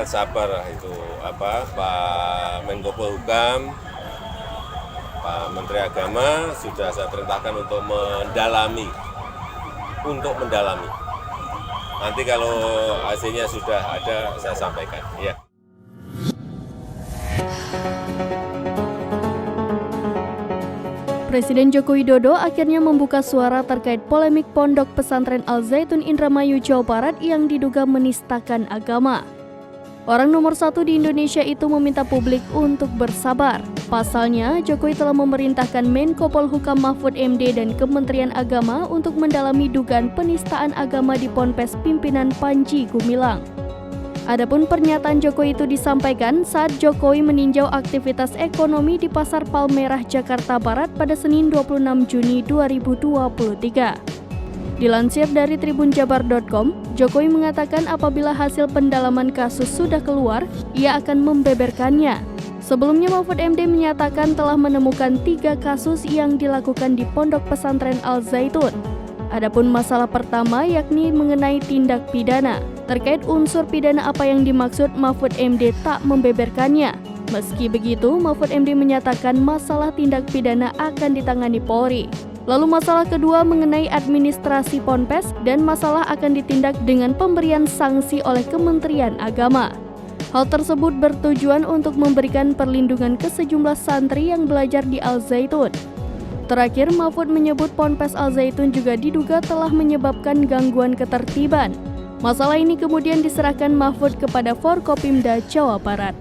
kita sabar itu Pak Menko Polhukam, Pak Menteri Agama sudah saya perintahkan untuk mendalami. Nanti kalau hasilnya sudah ada saya sampaikan. Ya. Presiden Joko Widodo akhirnya membuka suara terkait polemik Pondok Pesantren Al Zaitun Indramayu, Jawa Barat yang diduga menistakan agama. Orang nomor 1 di Indonesia itu meminta publik untuk bersabar. Pasalnya, Jokowi telah memerintahkan Menko Polhukam Mahfud MD dan Kementerian Agama untuk mendalami dugaan penistaan agama di Ponpes pimpinan Panji Gumilang. Adapun pernyataan Jokowi itu disampaikan saat Jokowi meninjau aktivitas ekonomi di Pasar Palmerah, Jakarta Barat pada Senin 26 Juni 2023. Dilansir dari tribunjabar.com, Jokowi mengatakan apabila hasil pendalaman kasus sudah keluar, ia akan membeberkannya. Sebelumnya Mahfud MD menyatakan telah menemukan 3 kasus yang dilakukan di Pondok Pesantren Al Zaitun. Adapun masalah pertama yakni mengenai tindak pidana. Terkait unsur pidana apa yang dimaksud, Mahfud MD tak membeberkannya. Meski begitu, Mahfud MD menyatakan masalah tindak pidana akan ditangani Polri. Lalu masalah kedua mengenai administrasi Ponpes dan masalah akan ditindak dengan pemberian sanksi oleh Kementerian Agama. Hal tersebut bertujuan untuk memberikan perlindungan ke sejumlah santri yang belajar di Al Zaitun. Terakhir, Mahfud menyebut Ponpes Al Zaitun juga diduga telah menyebabkan gangguan ketertiban. Masalah ini kemudian diserahkan Mahfud kepada Forkopimda Jawa Barat.